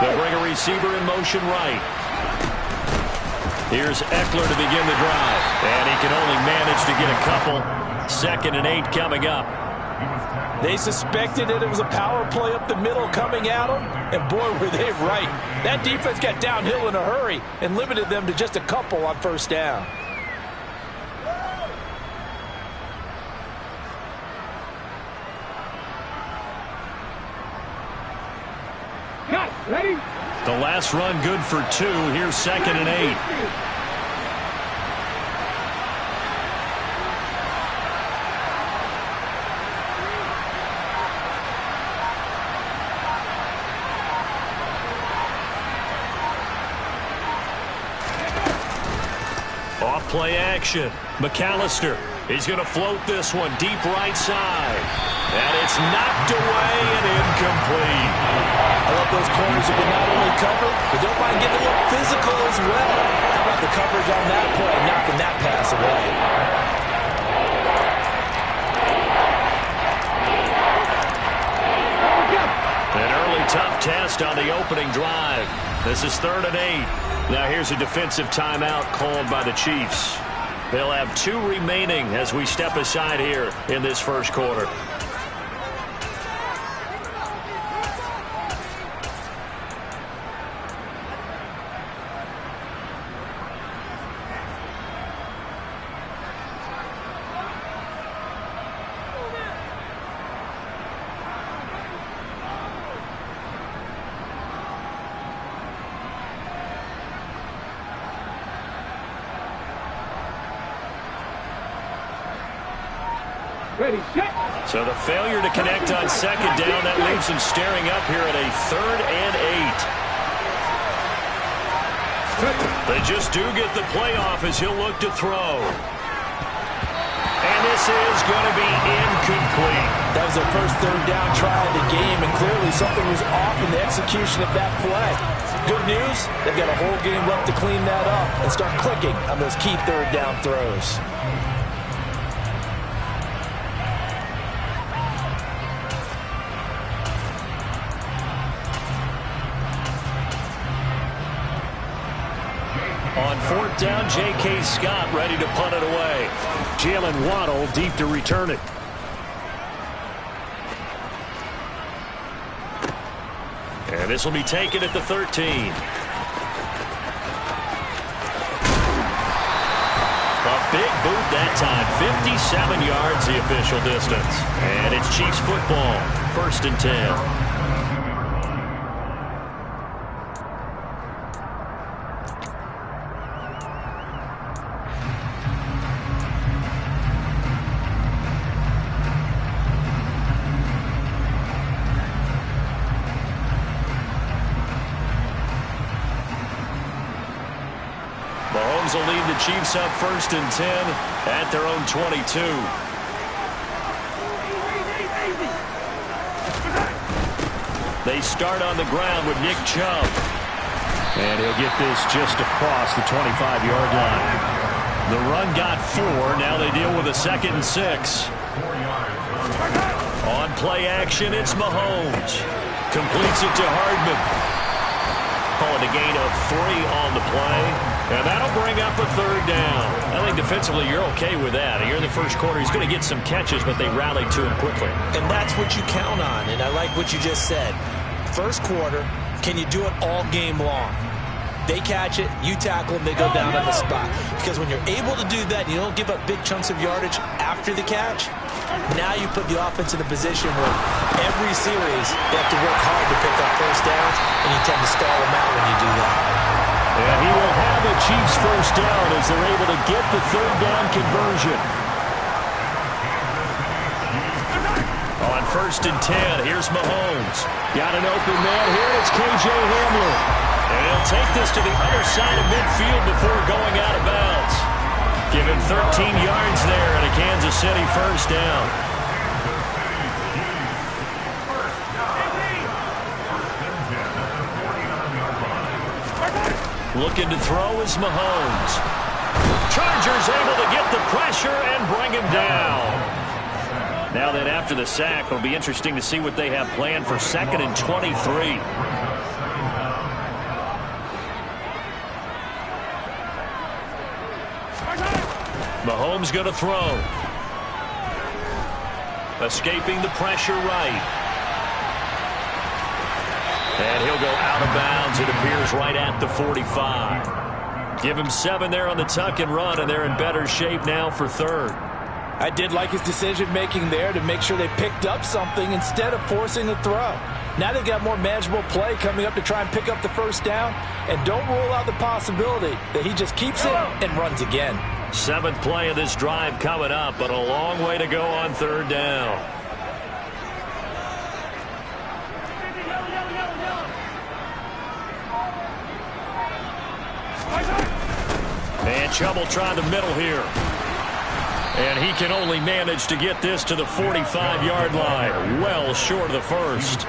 They'll bring a receiver in motion right. Here's Eckler to begin the drive. And he can only manage to get a couple. 2nd and 8 coming up. They suspected that it was a power play up the middle coming at them, and boy, were they right. That defense got downhill in a hurry and limited them to just a couple on 1st down. Ready? The last run good for 2. Here's 2nd and 8. Play action. McAllister. He's going to float this one deep right side. And it's knocked away and incomplete. I love those corners who can not only cover, but don't mind getting a little physical as well. How about the coverage on that play, knocking that pass away? An early tough test on the opening drive. This is 3rd and 8. Now here's a defensive timeout called by the Chiefs. They'll have 2 remaining as we step aside here in this 1st quarter. Ready, set. So the failure to connect on 2nd down, that leaves him staring up here at a 3rd and 8. They just do get the playoff as he'll look to throw. And this is going to be incomplete. That was their first 3rd down try of the game, and clearly something was off in the execution of that play. Good news, they've got a whole game left to clean that up and start clicking on those key 3rd down throws. On 4th down, J.K. Scott ready to punt it away. Jalen Waddle deep to return it. And this will be taken at the 13. A big boot that time. 57 yards the official distance. And it's Chiefs football. 1st and 10. Will lead the Chiefs up 1st and 10 at their own 22. They start on the ground with Nick Chubb. And he'll get this just across the 25-yard line. The run got 4. Now they deal with a 2nd and 6. On play action, it's Mahomes. Completes it to Hardman. Calling a gain of 3 on the play. And that'll bring up a 3rd down. I think defensively you're okay with that. Here in the 1st quarter, he's going to get some catches, but they rallied to him quickly. And that's what you count on, and I like what you just said. 1st quarter, can you do it all game long? They catch it, you tackle them, they go down on the spot. Because when you're able to do that, you don't give up big chunks of yardage after the catch, now you put the offense in a position where every series they have to work hard to pick up 1st downs, and you tend to stall them out when you do that. And he will have a Chiefs 1st down as they're able to get the 3rd down conversion. On 1st and 10, here's Mahomes. Got an open man here, it's K.J. Hamler. And he'll take this to the other side of midfield before going out of bounds. Give him 13 yards there and a Kansas City 1st down. Looking to throw is Mahomes. Chargers able to get the pressure and bring him down. Now then, after the sack, it'll be interesting to see what they have planned for 2nd and 23. Mahomes going to throw. Escaping the pressure right. And he'll go out of bounds, it appears, right at the 45. Give him 7 there on the tuck and run, and they're in better shape now for third. I did like his decision-making there to make sure they picked up something instead of forcing the throw. Now they've got more manageable play coming up to try and pick up the first down, and don't rule out the possibility that he just keeps it and runs again. 7th play of this drive coming up, but a long way to go on third down. And Chubb will try the middle here. And he can only manage to get this to the 45-yard line, well short of the first.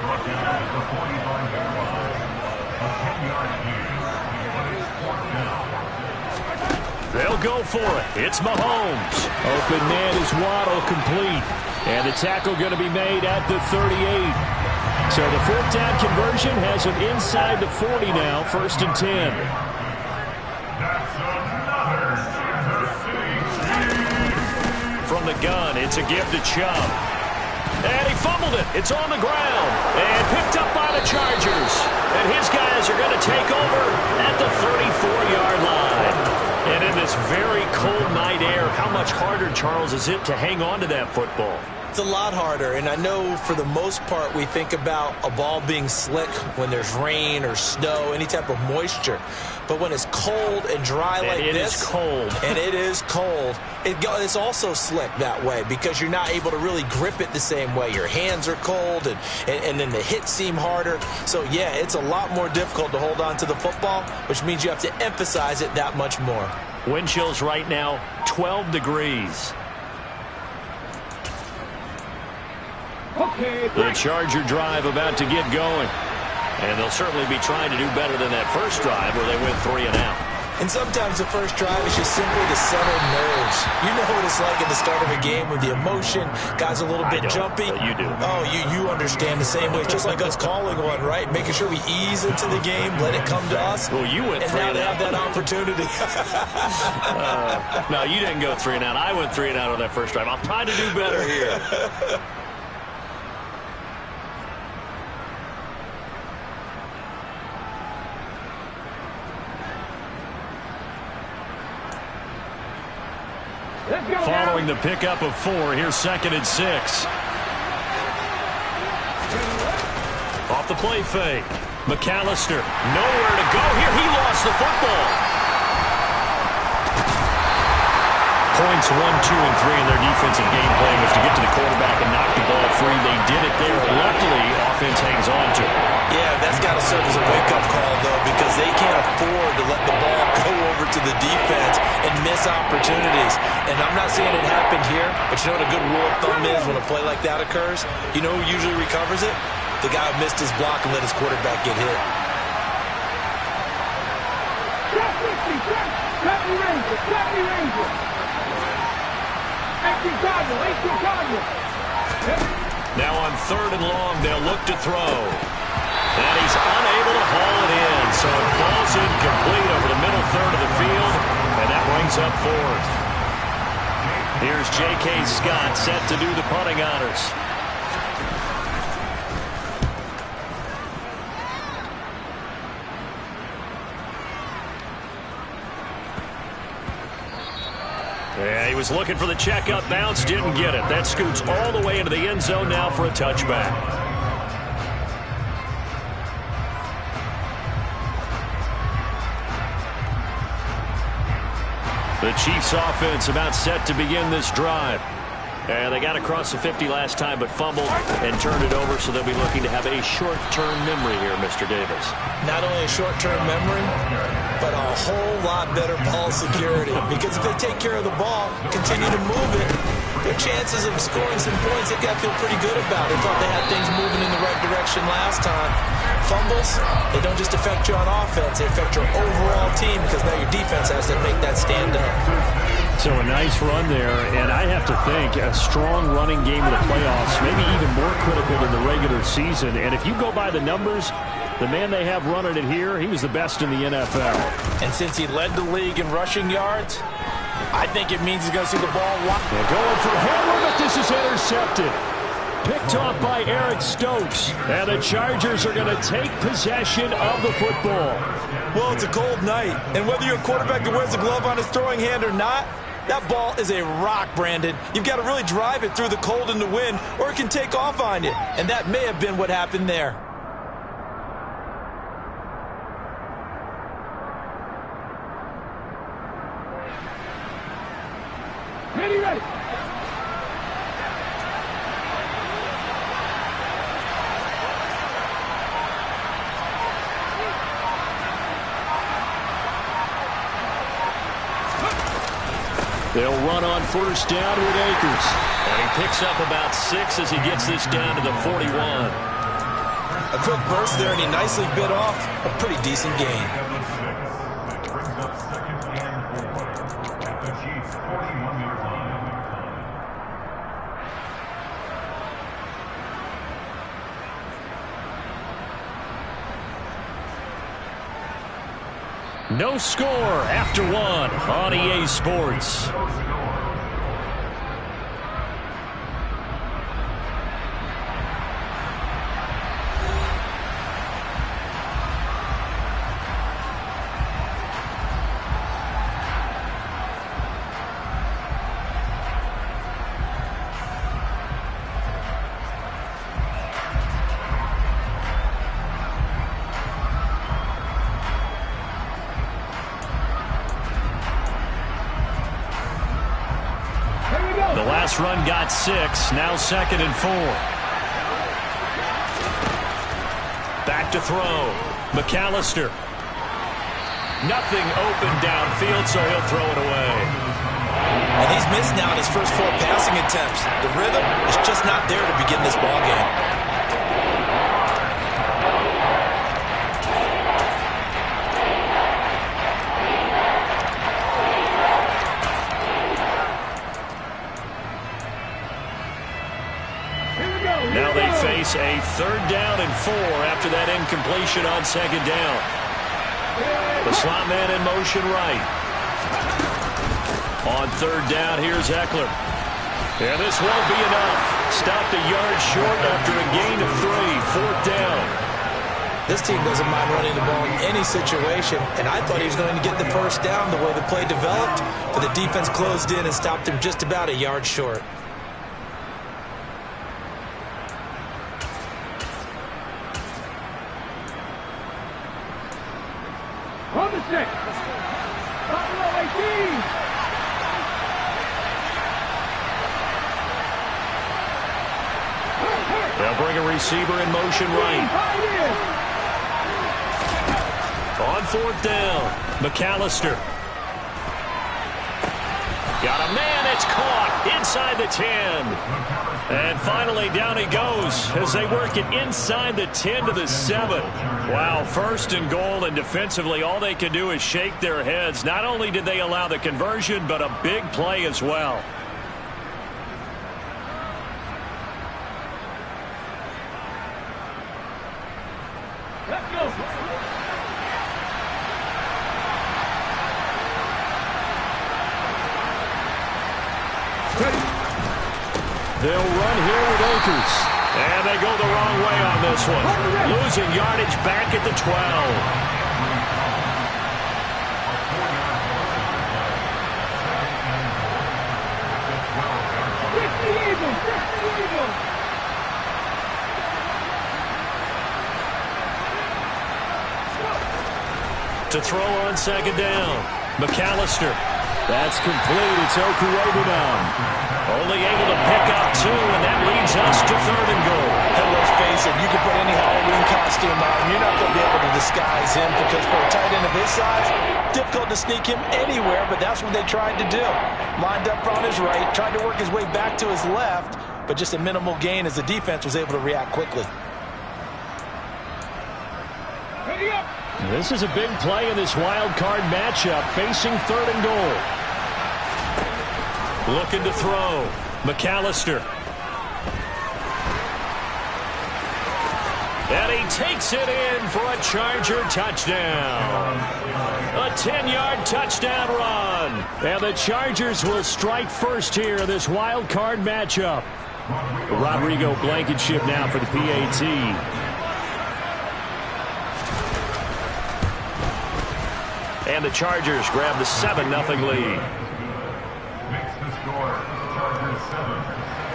They'll go for it. It's Mahomes. Open man is Waddle, complete. And the tackle going to be made at the 38. So the 4th down conversion has him inside the 40 now, 1st and 10. From the gun, it's a give to Chubb. And he fumbled it. It's on the ground. And picked up by the Chargers. And his guys are going to take over at the 34-yard line. And in this very cold night air, how much harder, Charles, is it to hang on to that football? It's a lot harder, and I know for the most part we think about a ball being slick when there's rain or snow, any type of moisture. But when it's cold and dry like this, it is cold. And it is cold, it's also slick that way because you're not able to really grip it the same way. Your hands are cold, and then the hits seem harder. So, yeah, it's a lot more difficult to hold on to the football, which means you have to emphasize it that much more. Wind chills right now, 12 degrees. The Charger drive about to get going. And they'll certainly be trying to do better than that first drive where they went 3 and out. And sometimes the first drive is just simply to settle nerves. You know what it's like at the start of a game with the emotion. Guys a little bit jumpy. You do. Oh, you understand the same way. It's just like us calling one, right? Making sure we ease into the game, let it come to us. Well, you went 3 and out. And now they have that opportunity. No, you didn't go 3 and out. I went 3 and out on that first drive. I'm trying to do better here. Following the pickup of 4, here's 2nd and 6. Off the play fake. McAllister, nowhere to go here. He lost the football. Points 1, 2, and 3 in their defensive game plan was to get to the quarterback and knock the ball free. They did it there. Luckily, offense hangs on to it. Yeah, that's got to serve as a wake-up call, though, because they can't afford to let the ball go over to the defense and miss opportunities. And I'm not saying it happened here, but you know what a good rule of thumb is when a play like that occurs? You know who usually recovers it? The guy who missed his block and let his quarterback get hit. Now on 3rd and long, they'll look to throw. And he's unable to haul it in. So it falls incomplete over the middle third of the field. And that brings up 4th. Here's J.K. Scott set to do the punting honors. Yeah, he was looking for the check-up bounce, didn't get it. That scoots all the way into the end zone now for a touchback. The Chiefs offense about set to begin this drive. And they got across the 50 last time but fumbled and turned it over, so they'll be looking to have a short-term memory here, Mr. Davis. Not only a short-term memory, but a whole lot better ball security. Because if they take care of the ball, continue to move it, their chances of scoring some points, they've got to feel pretty good about. They thought they had things moving in the right direction last time. Fumbles, they don't just affect you on offense, they affect your overall team because now your defense has to make that stand up. So a nice run there, and I have to think a strong running game in the playoffs, maybe even more critical than the regular season. And if you go by the numbers, the man they have running it here, he was the best in the NFL. And since he led the league in rushing yards, I think it means he's going to see the ball. They're going for Hamler, but this is intercepted. Picked off by Eric Stokes. And the Chargers are going to take possession of the football. Well, it's a cold night. And whether you're a quarterback that wears a glove on his throwing hand or not, that ball is a rock, Brandon. You've got to really drive it through the cold and the wind, or it can take off on you. And that may have been what happened there. Ready. They'll run on first down with Akers. And he picks up about 6 as he gets this down to the 41. A quick burst there, and he nicely bit off a pretty decent gain. No score after 1 on EA Sports. Run got 6, now 2nd and 4. Back to throw. McAllister. Nothing open downfield, so he'll throw it away. And he's missed now in his first 4 passing attempts. The rhythm is just not there to begin this ball game. Now they face a 3rd down and 4 after that incompletion on 2nd down. The slot man in motion right. On 3rd down, here's Eckler. And this won't be enough. Stopped a yard short after a gain of 3. 4th down. This team doesn't mind running the ball in any situation, and I thought he was going to get the first down the way the play developed, but the defense closed in and stopped him just about a yard short. On the 6. Buffalo 18. They'll bring a receiver in motion right. On 4th down, McAllister. Got a man, it's caught inside the 10. And finally down he goes as they work it inside the 10 to the 7. Wow, 1st and goal, and defensively all they can do is shake their heads. Not only did they allow the conversion, but a big play as well. Let's go. They'll run here with Akers. And they go the wrong way on this one. Losing yardage back at the 12. To throw on 2nd down. McAllister. That's complete. It's Okurebu now. Only able to pick up 2, and that leads us to 3rd and goal. And let's face it, you can put any Halloween costume on, you're not going to be able to disguise him, because for a tight end of his size, difficult to sneak him anywhere, but that's what they tried to do. Lined up on his right, tried to work his way back to his left, but just a minimal gain as the defense was able to react quickly. Ready up. This is a big play in this wild card matchup, facing 3rd and goal. Looking to throw. McAllister. And he takes it in for a Charger touchdown. A 10-yard touchdown run. And the Chargers will strike first here in this wild card matchup. Rodrigo Blankenship now for the PAT. And the Chargers grab the 7-0 lead. Makes the score Chargers 7,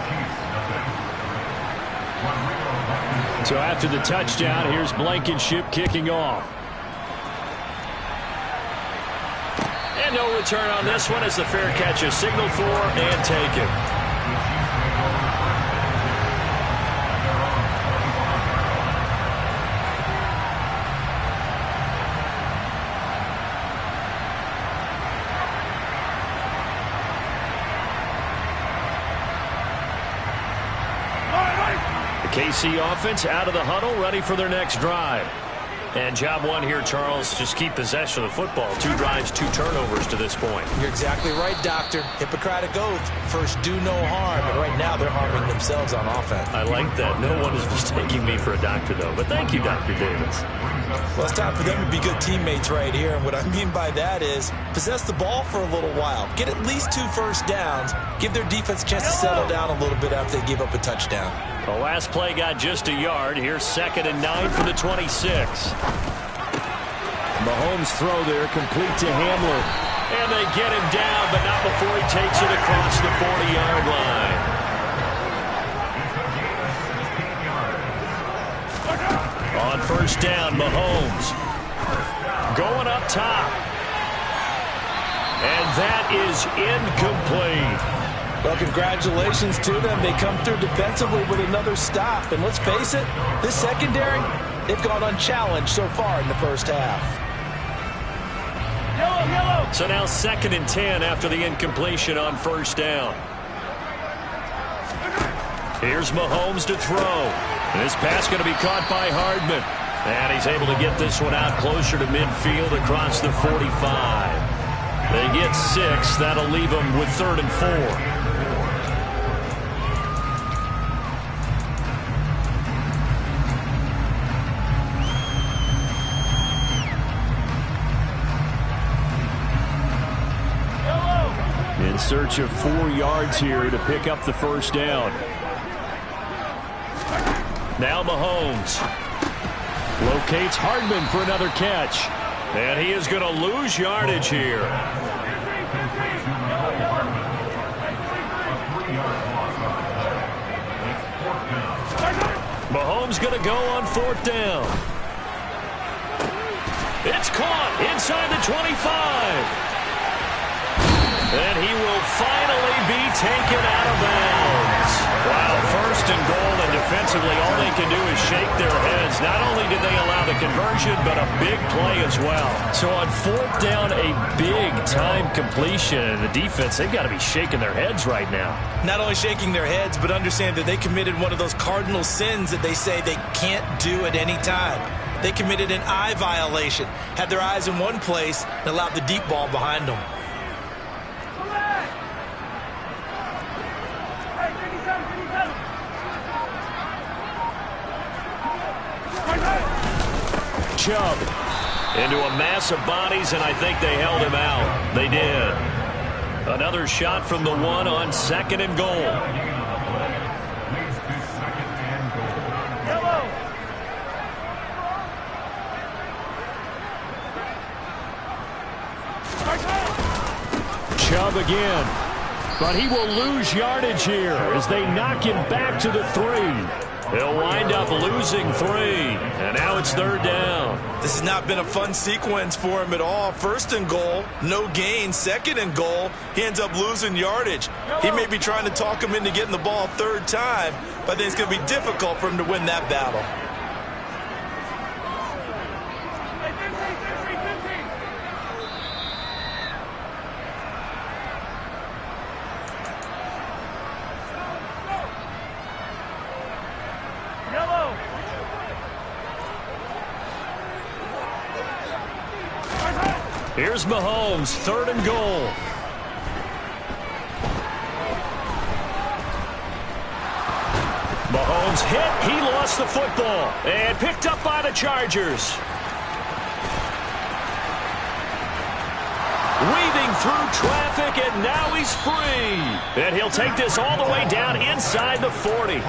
Chiefs nothing. So after the touchdown, here's Blankenship kicking off. And no return on this one as the fair catch is signaled for and taken. KC offense out of the huddle, ready for their next drive. And job one here, Charles, just keep possession of the football. 2 drives, 2 turnovers to this point. You're exactly right, Doctor. Hippocratic oath. First, do no harm. And right now, they're harming themselves on offense. I like that. No one is mistaking me for a doctor, though. But thank you, Dr. Davis. Well, it's time for them to be good teammates right here. And what I mean by that is possess the ball for a little while. Get at least 2 first downs. Give their defense a chance to settle down a little bit after they give up a touchdown. The last play got just a yard. Here's 2nd and 9 for the 26. Mahomes' throw there, complete to Hamler. And they get him down, but not before he takes it across the 40-yard line. On first down, Mahomes going up top. And that is incomplete. Well, congratulations to them. They come through defensively with another stop. And let's face it, this secondary, they've gone unchallenged so far in the first half. Yellow. So now 2nd and 10 after the incompletion on first down. Here's Mahomes to throw. This pass going to be caught by Hardman. And he's able to get this one out closer to midfield across the 45. They get 6. That'll leave them with 3rd and 4. In search of 4 yards here to pick up the first down. Now Mahomes locates Hardman for another catch. And he is going to lose yardage here. Mahomes going to go on 4th down. It's caught inside the 25. And he will finally be taken out of bounds. Wow, 1st and goal, and defensively all they can do is shake their heads. Not only did they allow the conversion, but a big play as well. So on 4th down, a big-time completion. And the defense, they've got to be shaking their heads right now. Not only shaking their heads, but understand that they committed one of those cardinal sins that they say they can't do at any time. They committed an eye violation, had their eyes in one place, and allowed the deep ball behind them. Chubb into a mass of bodies, and I think they held him out. They did. Another shot from the 1 on 2nd and goal. Chubb again. But he will lose yardage here as they knock him back to the 3. He'll wind up losing 3, and now it's 3rd down. This has not been a fun sequence for him at all. 1st and goal, no gain. 2nd and goal, he ends up losing yardage. He may be trying to talk him into getting the ball a 3rd time, but I think it's going to be difficult for him to win that battle. Here's Mahomes, 3rd and goal. Mahomes hit. He lost the football. And picked up by the Chargers. Weaving through traffic, and now he's free. And he'll take this all the way down inside the 40.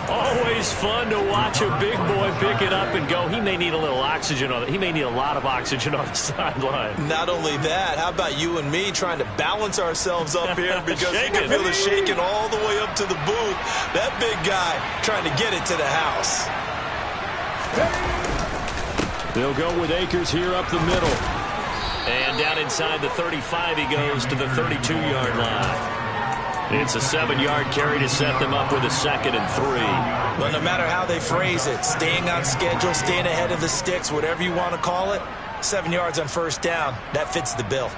Always fun to watch a big boy pick it up and go. He may need a little oxygen on it. He may need a lot of oxygen on the sideline. Not only that, how about you and me trying to balance ourselves up here because you can feel the shaking all the way up to the booth. That big guy trying to get it to the house. They'll go with Akers here up the middle. And down inside the 35, he goes to the 32-yard line. It's a 7-yard carry to set them up with a 2nd and 3. Well, no matter how they phrase it, staying on schedule, staying ahead of the sticks, whatever you want to call it, 7 yards on first down, that fits the bill.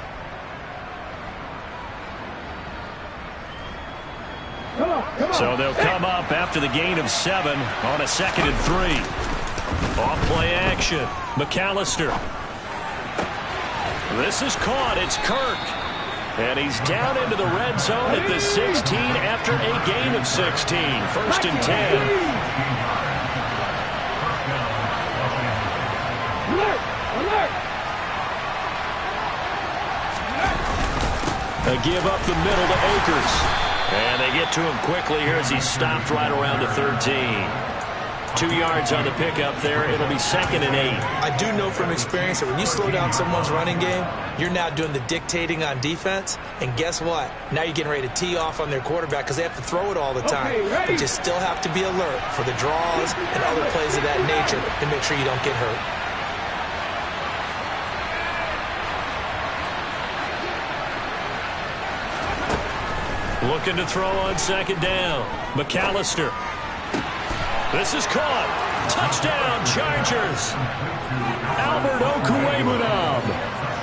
So they'll come up after the gain of 7 on a 2nd and 3. Off play action. McAllister. This is caught. It's Kirk. And he's down into the red zone at the 16 after a gain of 16. 1st and 10. Alert! Alert! A give up the middle to Akers. And they get to him quickly here as he stopped right around the 13. 2 yards on the pickup there. It'll be 2nd and 8. I do know from experience that when you slow down someone's running game, you're now doing the dictating on defense. And guess what? Now you're getting ready to tee off on their quarterback because they have to throw it all the time. But you still have to be alert for the draws and other plays of that nature to make sure you don't get hurt. Looking to throw on 2nd down. McAllister. This is caught. Touchdown, Chargers. Albert Okwuegbunam.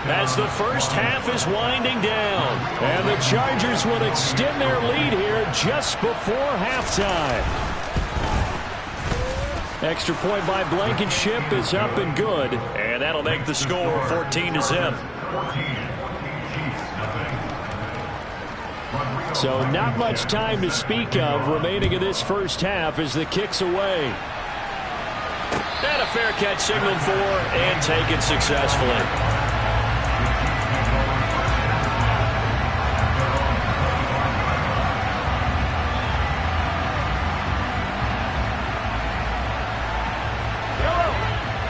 As the first half is winding down. And the Chargers will extend their lead here just before halftime. Extra point by Blankenship is up and good. And that'll make the score 14-0. So not much time to speak of remaining in this first half as the kick's away. And a fair catch signaled for and taken successfully.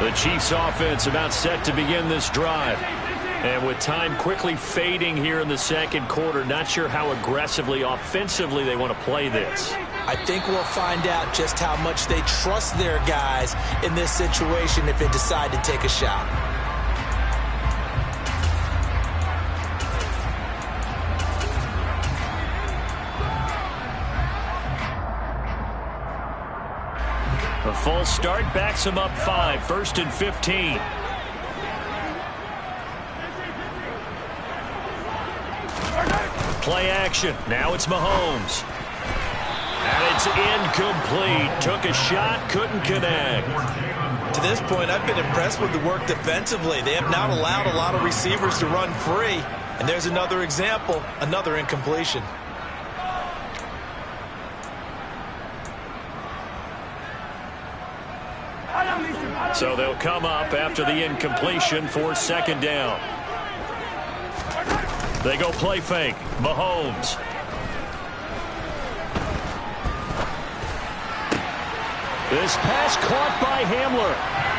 The Chiefs offense about set to begin this drive. And with time quickly fading here in the 2nd quarter, not sure how aggressively, offensively they want to play this. I think we'll find out just how much they trust their guys in this situation if they decide to take a shot. A false start backs him up 5, 1st and 15. Play action. Now it's Mahomes. And it's incomplete. Took a shot, couldn't connect. To this point, I've been impressed with the work defensively. They have not allowed a lot of receivers to run free. And there's another example, another incompletion. So they'll come up after the incompletion for 2nd down. They go play fake. Mahomes. This pass caught by Hamler.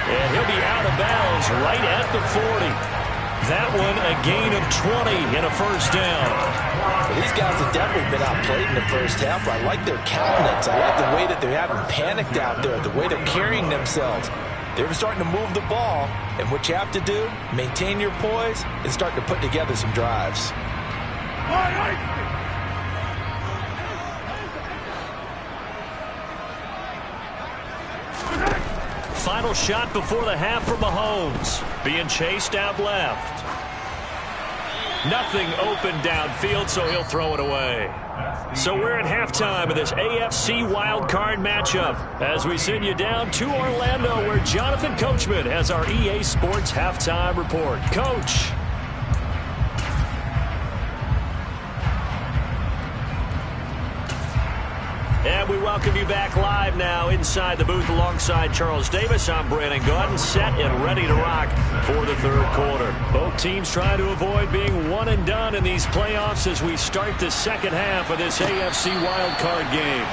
And he'll be out of bounds right at the 40. That one a gain of 20 and a 1st down. Well, these guys have definitely been outplayed in the first half. I like their countenance. I like the way that they haven't panicked out there, the way they're carrying themselves. They're starting to move the ball, and what you have to do, maintain your poise and start to put together some drives. Final shot before the half for Mahomes. Being chased out left. Nothing open downfield, so he'll throw it away. So we're at halftime of this AFC wildcard matchup as we send you down to Orlando where Jonathan Coachman has our EA Sports halftime report. Coach. And And we welcome you back live now inside the booth alongside Charles Davis. I'm Brandon Gaudin, set and ready to rock for the third quarter. Both teams trying to avoid being one and done in these playoffs as we start the second half of this AFC wildcard game.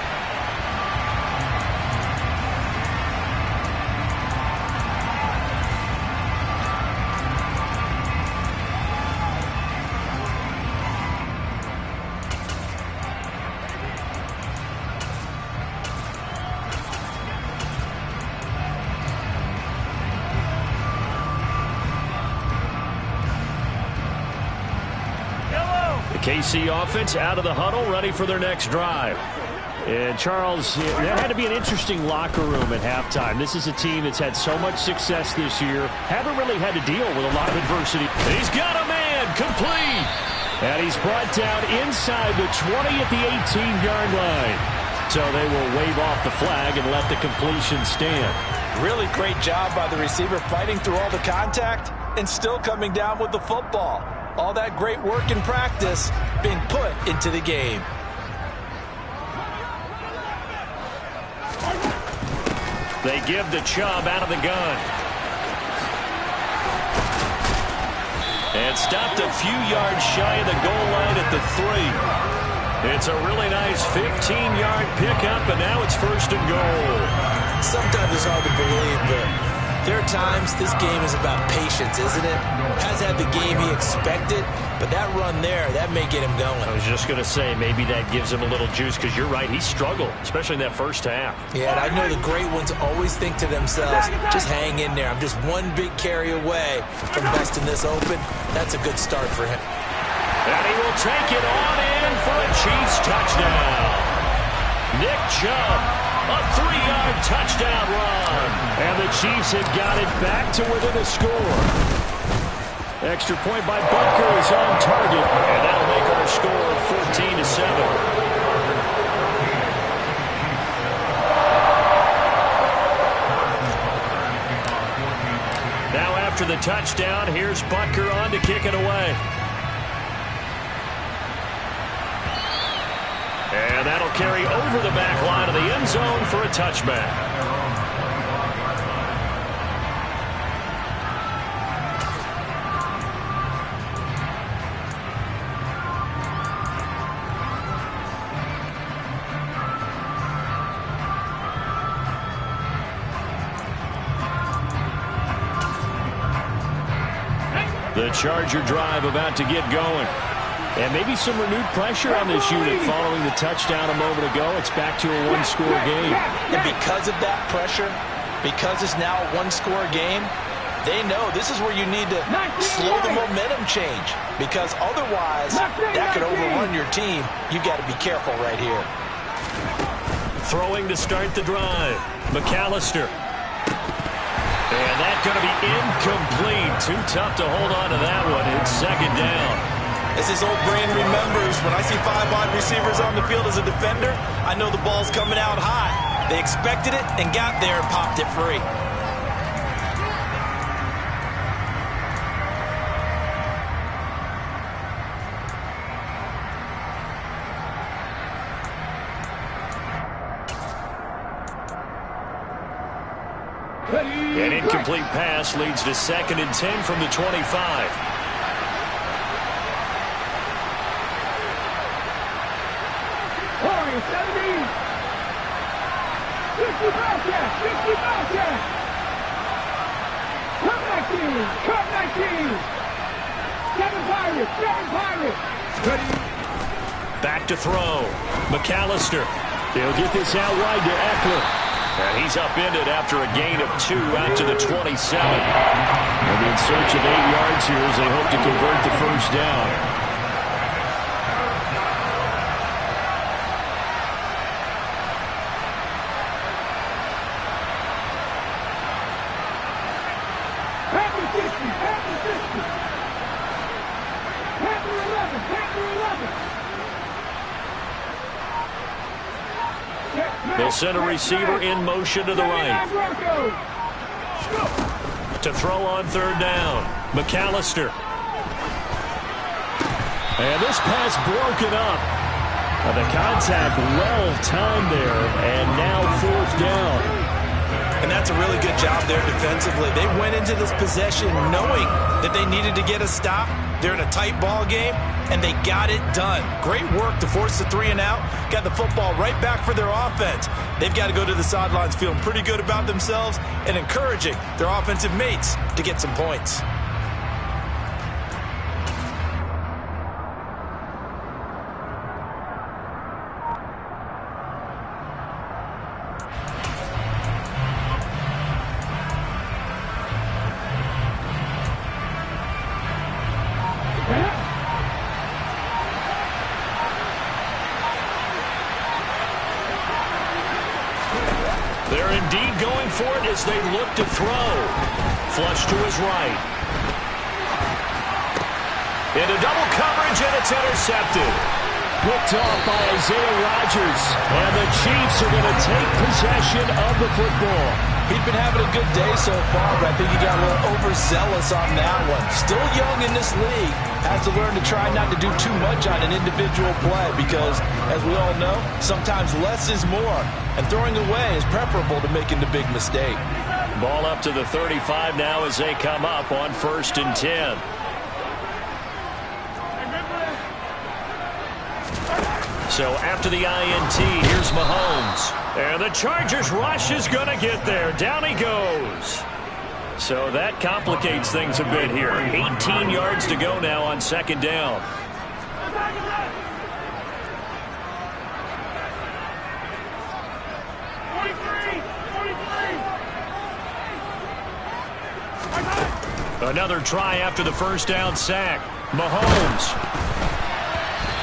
KC offense out of the huddle, ready for their next drive. And Charles, that had to be an interesting locker room at halftime. This is a team that's had so much success this year, haven't really had to deal with a lot of adversity. He's got a man, complete. And he's brought down inside the 20 at the 18-yard line. So they will wave off the flag and let the completion stand. Really great job by the receiver fighting through all the contact and still coming down with the football. All that great work in practice being put into the game. They give the Chubb out of the gun. And stopped a few yards shy of the goal line at the 3. It's a really nice 15-yard pickup, and now it's first and goal. Sometimes it's hard to believe, but there are times this game is about patience, isn't it? Has had the game he expected, but that run there, that may get him going. I was just going to say, maybe that gives him a little juice, because you're right, he struggled, especially in that first half. Yeah, and I know the great ones always think to themselves, just hang in there. I'm just one big carry away from busting this open. That's a good start for him. And he will take it on in for a Chiefs touchdown. Nick Chubb, a 3-yard touchdown run. And the Chiefs have got it back to within a score. Extra point by Butker is on target. And that'll make our score 14-7. Now after the touchdown, here's Butker on to kick it away. And that'll carry over the back line of the end zone for a touchback. The Charger drive about to get going. And maybe some renewed pressure on this unit following the touchdown a moment ago. It's back to a one-score game. And because of that pressure, because it's now a one-score game, they know this is where you need to slow the momentum change. Because otherwise, that could overrun your team. You've got to be careful right here. Throwing to start the drive. McAllister. And that's going to be incomplete. Too tough to hold on to that one. It's second down. As his old brain remembers, when I see 5 wide receivers on the field as a defender, I know the ball's coming out high. They expected it and got there and popped it free. An incomplete pass leads to 2nd and 10 from the 25. Back to throw. McAllister. He'll get this out wide to Eckler. And he's upended after a gain of 2 out to the 27. They'll be in search of 8 yards here as they hope to convert the first down. They'll send a receiver in motion to the right. To throw on 3rd down. McAllister. And this pass broken up. The contact well-timed there, and now 4th down. And that's a really good job there defensively. They went into this possession knowing that they needed to get a stop. They're in a tight ball game, and they got it done. Great work to force the 3 and out. Got the football right back for their offense. They've got to go to the sidelines feeling pretty good about themselves and encouraging their offensive mates to get some points. They're indeed going for it as they look to throw. Flush to his right. Into double coverage, and it's intercepted. Picked off by Isaiah Rodgers. And the Chiefs are going to take possession of the football. He's been having a good day so far, but I think he got a little overzealous on that one. Still young in this league. Has to learn to try not to do too much on an individual play because, as we all know, sometimes less is more. And throwing away is preferable to making the big mistake. Ball up to the 35 now as they come up on 1st and 10. So after the INT, here's Mahomes. And the Chargers rush is going to get there. Down he goes. So that complicates things a bit here. 18 yards to go now on 2nd down. Another try after the 1st down sack. Mahomes.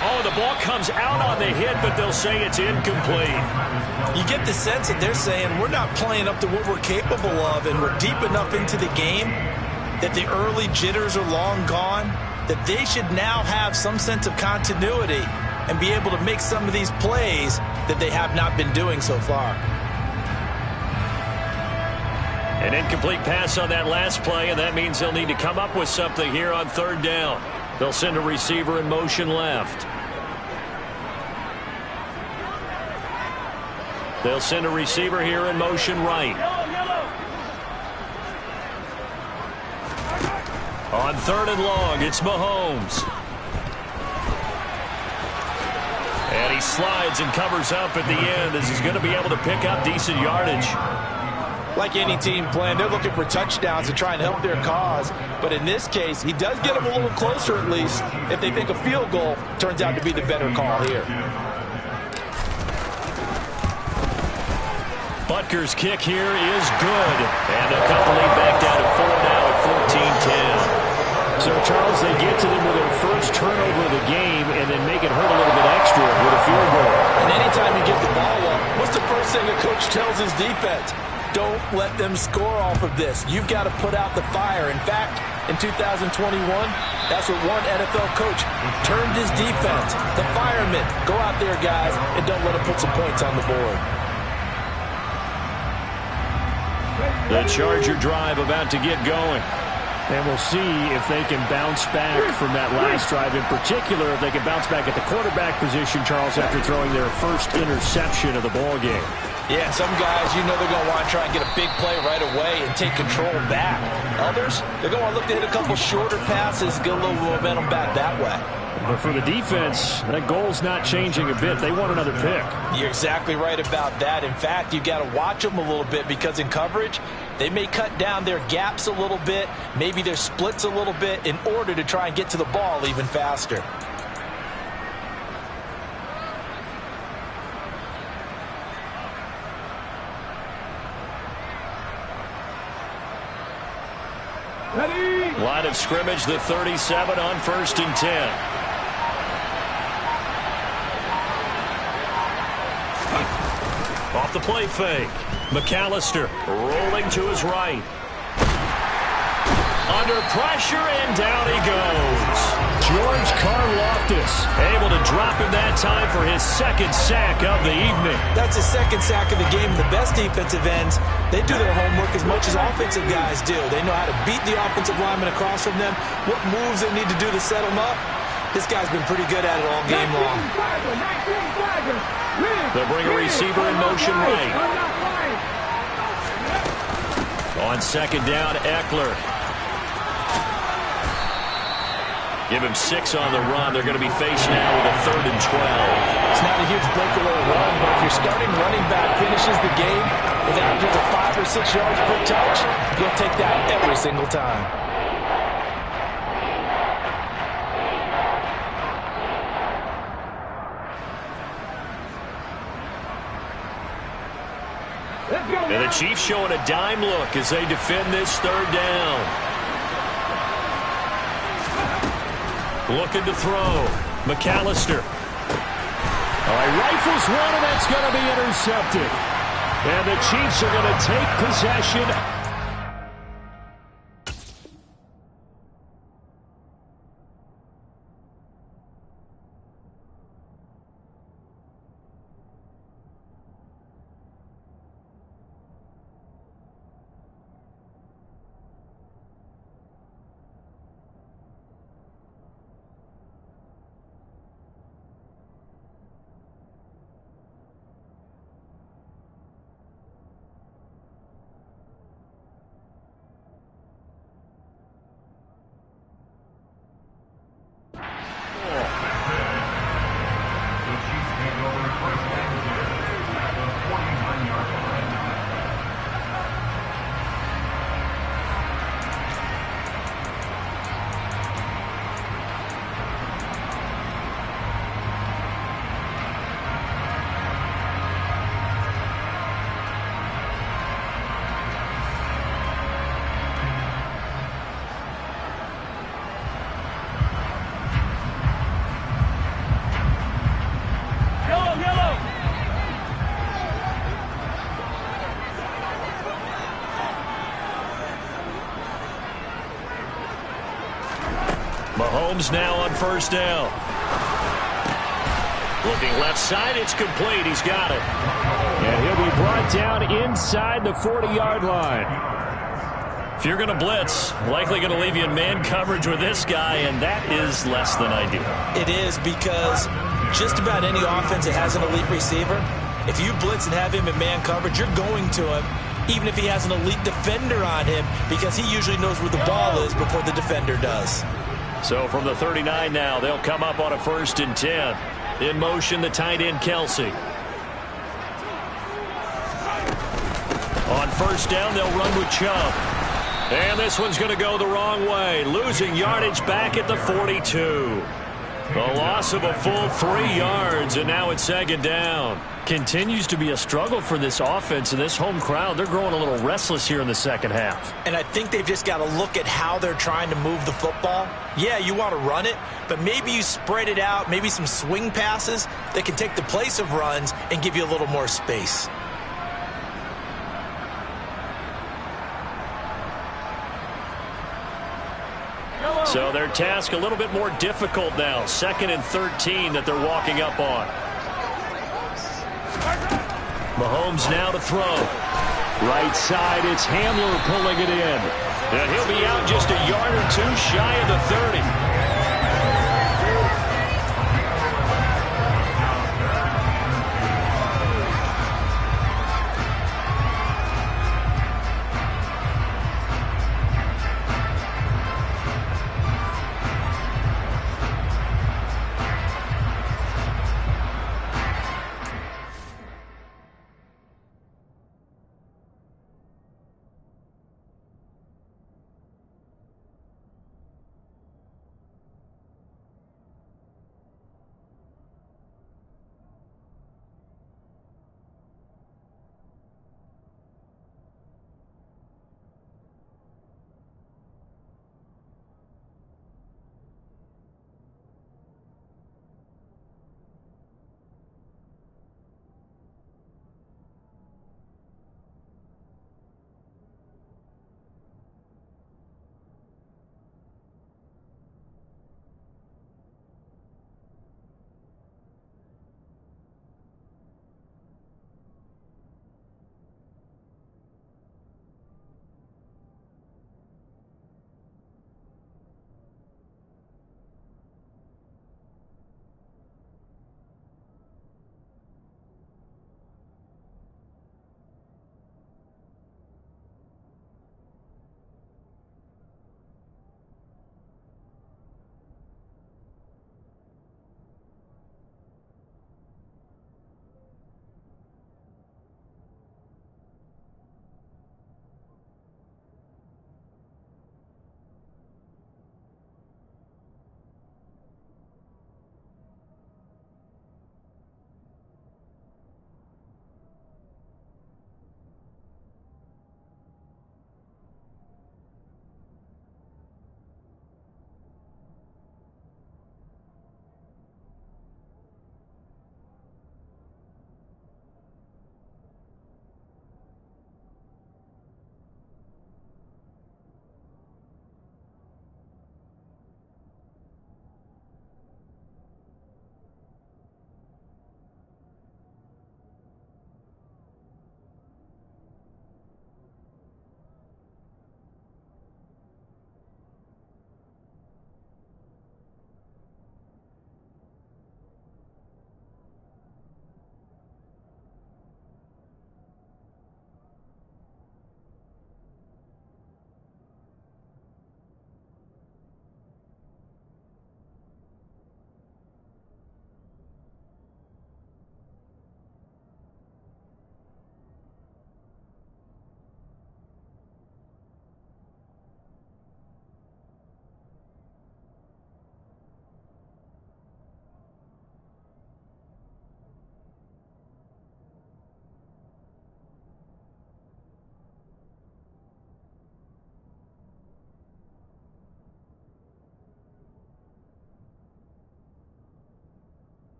Oh, the ball comes out on the hit, but they'll say it's incomplete. You get the sense that they're saying we're not playing up to what we're capable of, and we're deep enough into the game that the early jitters are long gone, that they should now have some sense of continuity and be able to make some of these plays that they have not been doing so far. An incomplete pass on that last play, and that means they'll need to come up with something here on 3rd down. They'll send a receiver in motion left. They'll send a receiver here in motion right. On 3rd and long, it's Mahomes. And he slides and covers up at the end as he's going to be able to pick up decent yardage. Like any team playing, they're looking for touchdowns to try and help their cause. But in this case, he does get them a little closer at least if they think a field goal turns out to be the better call here. Butker's kick here is good. And they'll cut the lead back down to 4 now at 14-10. So, Charles, they get to them with their first turnover of the game and then make it hurt a little bit extra with a field goal. And anytime you get the ball up, what's the first thing a coach tells his defense? Don't let them score off of this. You've got to put out the fire. In fact, in 2021, that's what one NFL coach termed his defense. The firemen. Go out there, guys, and don't let them put some points on the board. The Charger drive about to get going. And we'll see if they can bounce back from that last drive. In particular, if they can bounce back at the quarterback position, Charles, after throwing their first interception of the ball game. Yeah, some guys, you know they're going to want to try and get a big play right away and take control back. Others, they're going to look to hit a couple shorter passes, get a little momentum back that way. But for the defense, that goal's not changing a bit. They want another pick. You're exactly right about that. In fact, you've got to watch them a little bit because in coverage, they may cut down their gaps a little bit, maybe their splits a little bit in order to try and get to the ball even faster. Ready? Line of scrimmage, the 37 on 1st and 10. Off the play fake. McAllister rolling to his right. Under pressure, and down he goes. George Karlaftis able to drop him that time for his 2nd sack of the evening. That's his 2nd sack of the game. The best defensive ends, they do their homework as much as offensive guys do. They know how to beat the offensive lineman across from them, what moves they need to do to set them up. This guy's been pretty good at it all game long. They'll bring a receiver in motion right. On second down, Eckler. Give him 6 on the run. They're going to be faced now with a 3rd and 12. It's not a huge breakaway run, but if your starting running back finishes the game with averages of 5 or 6 yards per touch, you'll take that every single time. And the Chiefs showing a dime look as they defend this 3rd down. Looking to throw. McAllister. All right, rifles one, and that's going to be intercepted. And the Chiefs are going to take possession. Mahomes now on 1st down. Looking left side, it's complete. He's got it. And he'll be brought down inside the 40-yard line. If you're going to blitz, likely going to leave you in man coverage with this guy, and that is less than ideal. It is, because just about any offense that has an elite receiver, if you blitz and have him in man coverage, you're going to him, even if he has an elite defender on him, because he usually knows where the ball is before the defender does. So from the 39 now, they'll come up on a 1st and 10. In motion, the tight end, Kelsey. On 1st down, they'll run with Chubb. And this one's going to go the wrong way. Losing yardage back at the 42. The loss of a full 3 yards, and now it's 2nd down. Continues to be a struggle for this offense and this home crowd. They're growing a little restless here in the 2nd half. And I think they've just got to look at how they're trying to move the football. Yeah, you want to run it, but maybe you spread it out, maybe some swing passes that can take the place of runs and give you a little more space. So their task a little bit more difficult now. 2nd and 13 that they're walking up on. Mahomes now to throw. Right side, it's Hamler pulling it in. And he'll be out just a yard or 2 shy of the 30.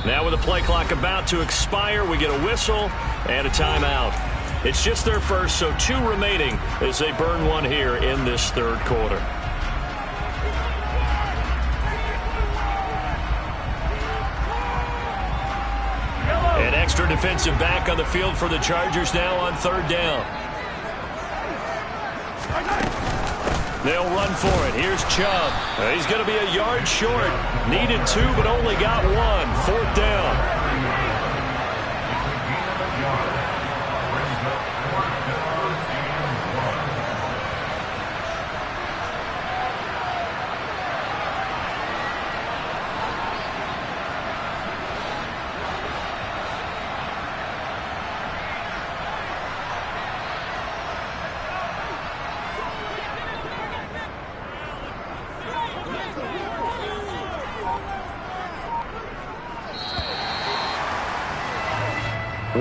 Now with the play clock about to expire, we get a whistle and a timeout. It's just their first, so 2 remaining as they burn one here in this third quarter. An extra defensive back on the field for the Chargers now on third down. They'll run for it. Here's Chubb. He's going to be a yard short. Needed 2, but only got 1. Fourth down.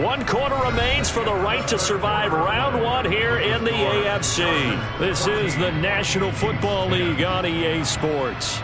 One quarter remains for the right to survive round 1 here in the AFC. This is the National Football League on EA Sports.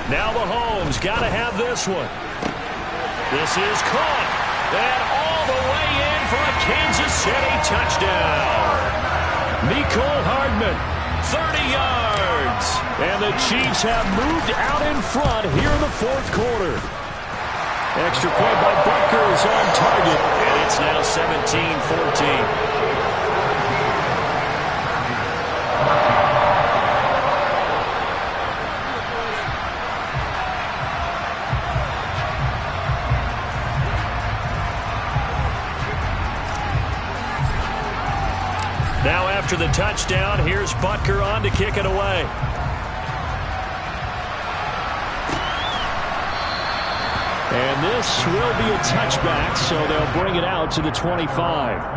Now Mahomes got to have this one. This is caught. And all the way in for a Kansas City touchdown. Mecole Hardman, 30 yards. And the Chiefs have moved out in front here in the fourth quarter. Extra point by Butker is on target. And it's now 17-14. Now after the touchdown, here's Butker on to kick it away. And this will be a touchback, so they'll bring it out to the 25.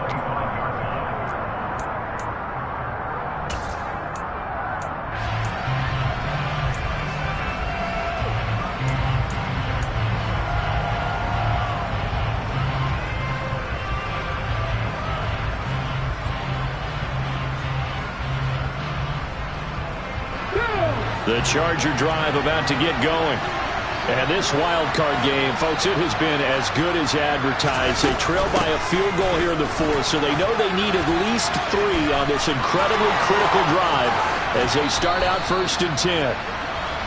The Charger drive about to get going. And this wild card game, folks, it has been as good as advertised. They trail by a field goal here in the fourth, so they know they need at least 3 on this incredibly critical drive as they start out 1st and 10.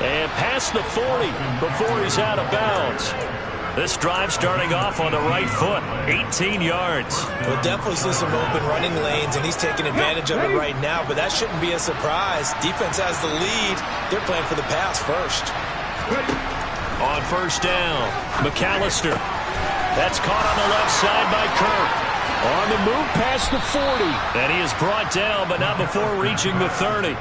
And past the 40 before he's out of bounds. This drive starting off on the right foot, 18 yards. We'll definitely see some open running lanes, and he's taking advantage of it right now, but that shouldn't be a surprise. Defense has the lead. They're playing for the pass first. On first down, McAllister. That's caught on the left side by Kirk. On the move past the 40. And he is brought down, but not before reaching the 30.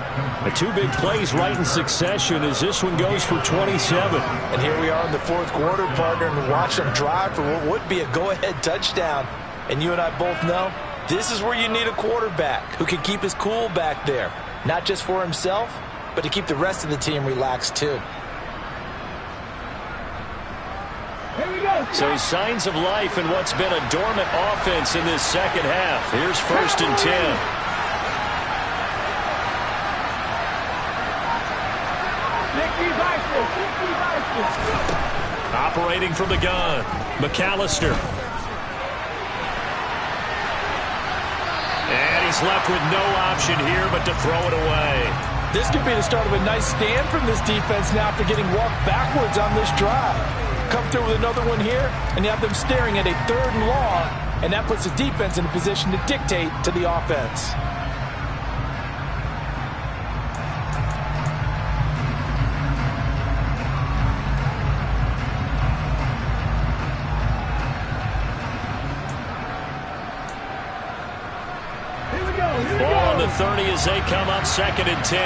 The 2 big plays right in succession as this one goes for 27. And here we are in the fourth quarter, partner, and watch them drive for what would be a go-ahead touchdown. And you and I both know this is where you need a quarterback who can keep his cool back there. Not just for himself, but to keep the rest of the team relaxed too. So signs of life in what's been a dormant offense in this second half. Here's 1st and 10. Operating from the gun, McAllister. And he's left with no option here but to throw it away. This could be the start of a nice stand from this defense now after getting walked backwards on this drive. Come through with another one here, and you have them staring at a 3rd and long, and that puts the defense in a position to dictate to the offense. 30 as they come up 2nd and 10.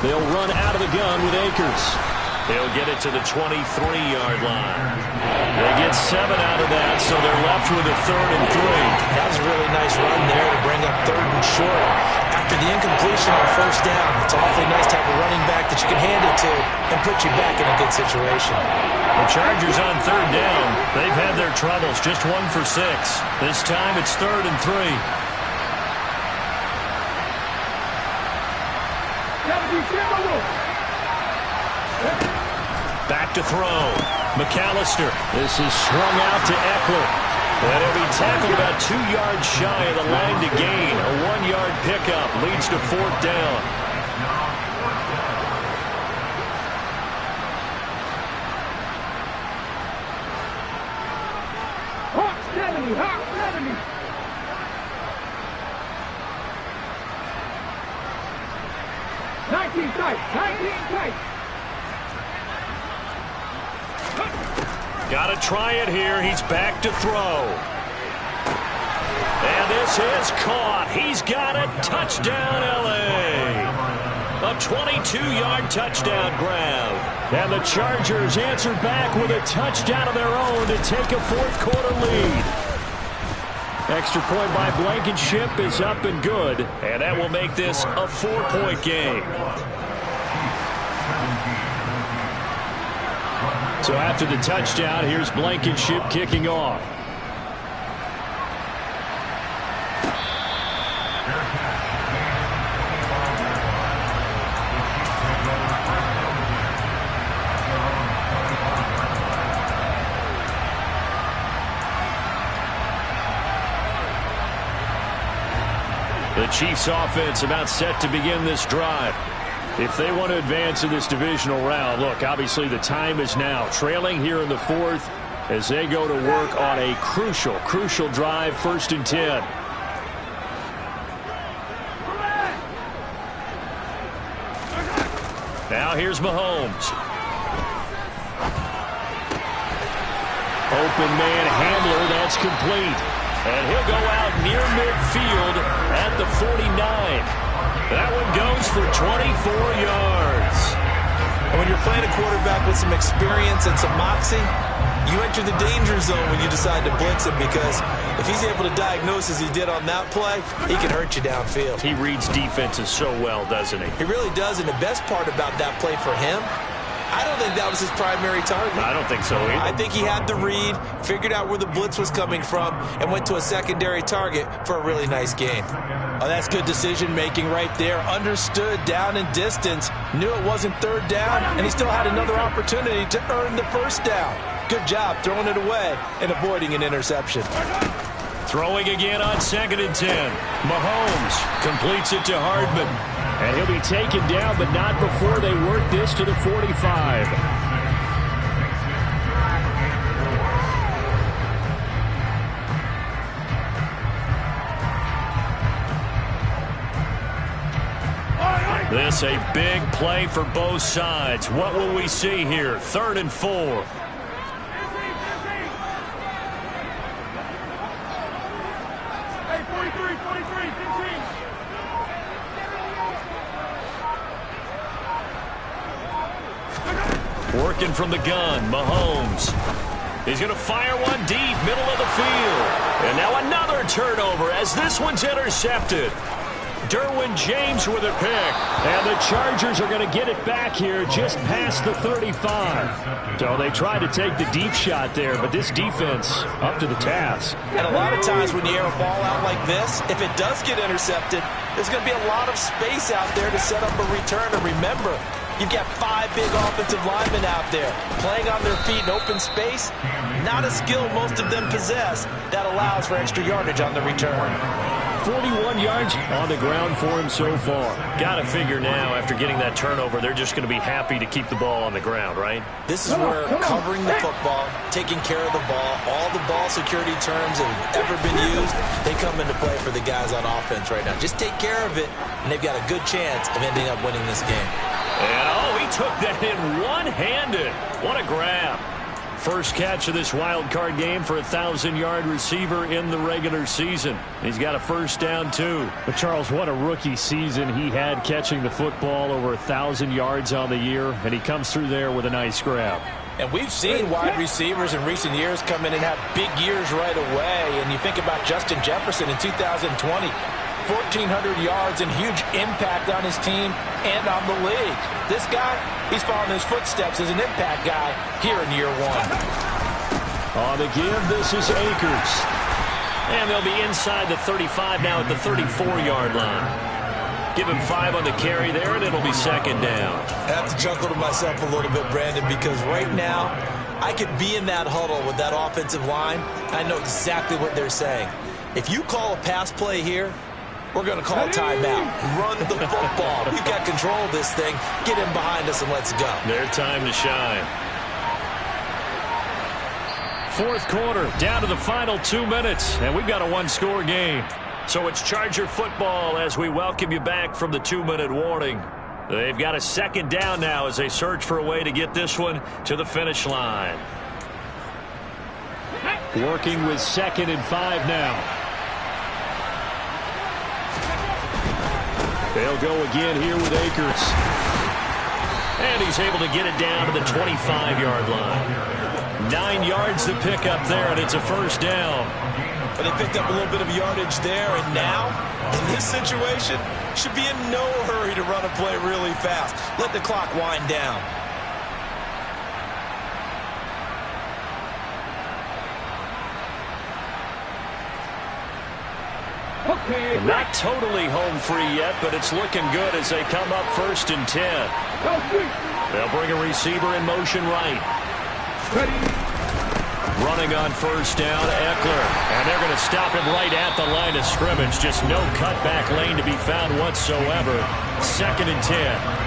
They'll run out of the gun with Akers. They'll get it to the 23-yard line. They get 7 out of that, so they're left with a 3rd and 3. That was a really nice run there to bring up 3rd and short. After the incompletion on 1st down, it's awfully nice to have a running back that you can hand it to and put you back in a good situation. The Chargers on 3rd down. They've had their troubles, just 1 for 6. This time it's 3rd and 3. Back to throw. McAllister. This is swung out to Eckler. And he'll be tackled about 2 yards shy of the line to gain. A 1-yard pickup leads to 4th down. Hawk 70, Hawk 70. Tight. Got to try it here. He's back to throw. And this is caught. He's got it. Touchdown, L.A. A 22-yard touchdown grab. And the Chargers answer back with a touchdown of their own to take a 4th quarter lead. Extra point by Blankenship is up and good. And that will make this a 4-point game. So after the touchdown, here's Blankenship kicking off. The Chiefs offense about set to begin this drive. If they want to advance in this divisional round, look, obviously the time is now. Trailing here in the 4th as they go to work on a crucial drive, 1st and 10. Now here's Mahomes. Open man Handler, that's complete. And he'll go out near midfield at the 49. That one goes for 24 yards. And when you're playing a quarterback with some experience and some moxie, you enter the danger zone when you decide to blitz him, because if he's able to diagnose as he did on that play, he can hurt you downfield. He reads defenses so well, doesn't he? He really does, and the best part about that play for him, I don't think that was his primary target. I don't think so either. I think he had the read, figured out where the blitz was coming from, and went to a secondary target for a really nice gain. Oh, that's good decision-making right there. Understood down and distance, knew it wasn't 3rd down, and he still had another opportunity to earn the 1st down. Good job throwing it away and avoiding an interception. Throwing again on 2nd and 10. Mahomes completes it to Hardman. And he'll be taken down, but not before they work this to the 45. This a big play for both sides. What will we see here? 3rd and 4. Working from the gun, Mahomes. He's going to fire one deep, middle of the field. And now another turnover as this one's intercepted. Derwin James with a pick. And the Chargers are going to get it back here just past the 35. So they tried to take the deep shot there, but this defense up to the task. And a lot of times when you air a ball out like this, if it does get intercepted, there's going to be a lot of space out there to set up a return. And remember, you've got 5 big offensive linemen out there playing on their feet in open space. Not a skill most of them possess that allows for extra yardage on the return. 41 yards on the ground for him so far. Got to figure now, after getting that turnover, they're just going to be happy to keep the ball on the ground, right? This is where covering the football, taking care of the ball, all the ball security terms that have ever been used, they come into play for the guys on offense right now. Just take care of it, and they've got a good chance of ending up winning this game. And, oh, he took that in one-handed. What a grab. First catch of this wild card game for a 1,000-yard receiver in the regular season. He's got a first down, too. But, Charles, what a rookie season he had catching the football, over 1,000 yards on the year, and he comes through there with a nice grab. And we've seen wide receivers in recent years come in and have big years right away. And you think about Justin Jefferson in 2020. 1,400 yards and huge impact on his team and on the league. This guy, he's following his footsteps as an impact guy here in year one. On the give, this is Akers. And they'll be inside the 35 now at the 34-yard line. Give him 5 on the carry there, and it'll be second down. I have to chuckle to myself a little bit, Brandon, because right now I could be in that huddle with that offensive line. I know exactly what they're saying. If you call a pass play here, we're going to call timeout. Run the football. We've got control of this thing. Get in behind us and let's go. Their time to shine. Fourth quarter, down to the final 2 minutes, and we've got a one-score game. So it's Charger football as we welcome you back from the 2-minute warning. They've got a second down now as they search for a way to get this one to the finish line. Working with 2nd and 5 now. They'll go again here with Akers. And he's able to get it down to the 25-yard line. 9 yards to pick up there, and it's a first down. But they picked up a little bit of yardage there, and now, in this situation, should be in no hurry to run a play really fast. Let the clock wind down. Okay, Not totally home free yet, but it's looking good as they come up 1st and 10. They'll bring a receiver in motion right. Running on first down, Eckler. And they're going to stop him right at the line of scrimmage. Just no cutback lane to be found whatsoever. 2nd and 10.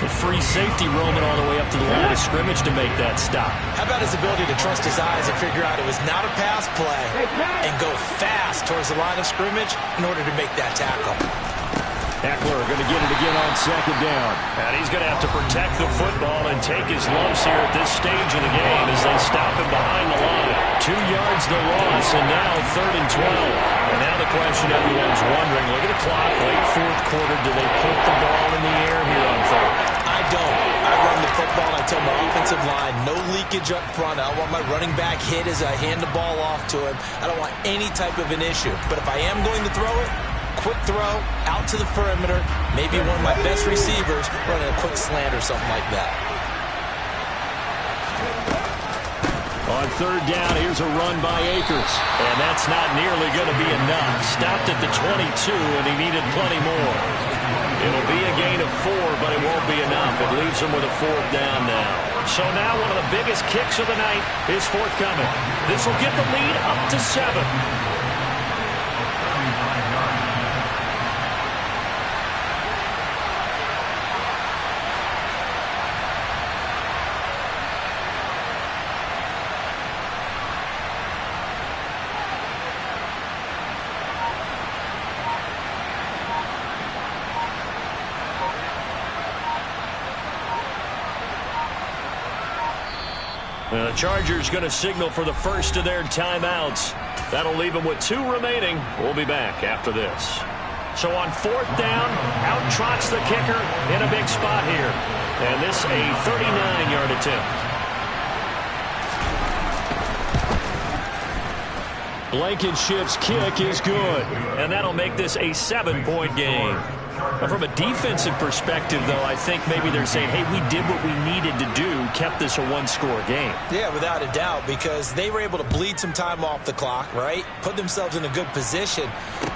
The free safety roaming all the way up to the line of scrimmage to make that stop. How about his ability to trust his eyes and figure out it was not a pass play and go fast towards the line of scrimmage in order to make that tackle. Eckler going to get it again on 2nd down. And he's going to have to protect the football and take his lumps here at this stage of the game as they stop him behind the line. 2 yards the loss, and now 3rd and 12. And now the question everyone's wondering, look at the clock, late 4th quarter, do they put the ball in the air here on 3rd? I don't. I run the football, and I tell my offensive line, no leakage up front. I don't want my running back hit as I hand the ball off to him. I don't want any type of an issue. But if I am going to throw it, quick throw, out to the perimeter, maybe one of my best receivers running a quick slant or something like that. On 3rd down, here's a run by Akers. And that's not nearly going to be enough. Stopped at the 22, and he needed plenty more. It'll be a gain of 4, but it won't be enough. It leaves him with a 4th down now. So now one of the biggest kicks of the night is forthcoming. This will get the lead up to 7. The Chargers going to signal for the first of their timeouts. That'll leave them with 2 remaining. We'll be back after this. So on 4th down, out trots the kicker in a big spot here. And this a 39-yard attempt. Blankenship's kick is good. And that'll make this a 7-point game. Now, from a defensive perspective, though, I think maybe they're saying, hey, we did what we needed to do, kept this a 1-score game. Yeah, without a doubt, because they were able to bleed some time off the clock, right? Put themselves in a good position,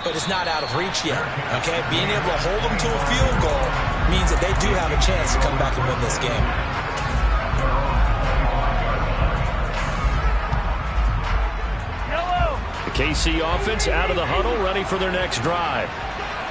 but it's not out of reach yet, okay? Being able to hold them to a field goal means that they do have a chance to come back and win this game. The KC offense out of the huddle, ready for their next drive.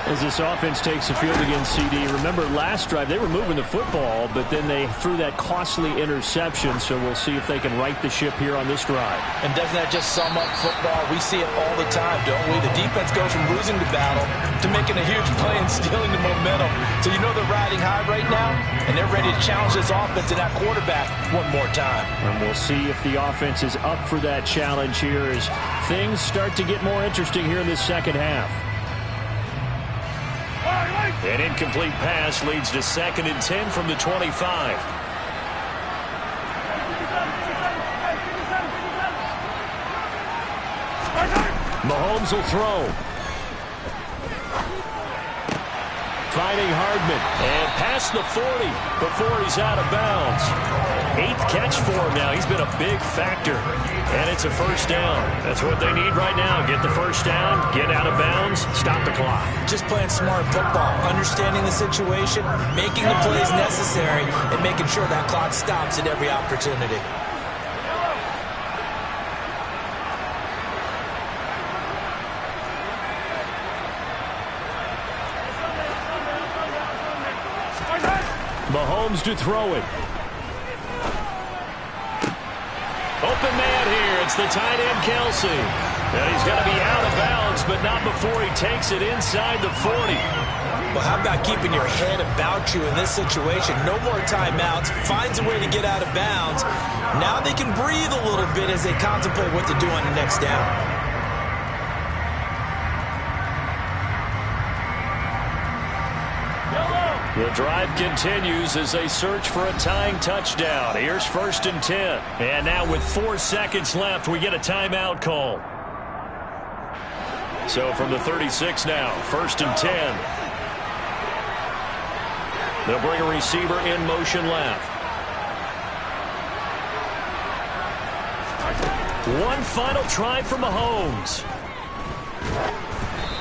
As this offense takes the field against CD, remember last drive they were moving the football, but then they threw that costly interception, so we'll see if they can right the ship here on this drive. And doesn't that just sum up football? We see it all the time, don't we? The defense goes from losing the battle to making a huge play and stealing the momentum. So you know they're riding high right now, and they're ready to challenge this offense and that quarterback one more time. And we'll see if the offense is up for that challenge here as things start to get more interesting here in this second half. An incomplete pass leads to 2nd and 10 from the 25. Mahomes will throw. Finding Hardman. And past the 40 before he's out of bounds. 8th catch for him now. He's been a big factor. And it's a first down. That's what they need right now. Get the first down, get out of bounds, stop the clock. Just playing smart football, understanding the situation, making the plays necessary, and making sure that clock stops at every opportunity. Mahomes to throw it. Open man here. It's the tight end, Kelsey. And he's going to be out of bounds, but not before he takes it inside the 40. Well, how about keeping your head about you in this situation? No more timeouts. Finds a way to get out of bounds. Now they can breathe a little bit as they contemplate what to do on the next down. The drive continues as they search for a tying touchdown. Here's 1st and 10. And now with 4 seconds left, we get a timeout call. So from the 36 now, 1st and 10. They'll bring a receiver in motion left. One final try for Mahomes.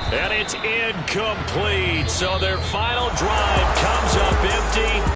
And it's incomplete. So their final drive comes up empty.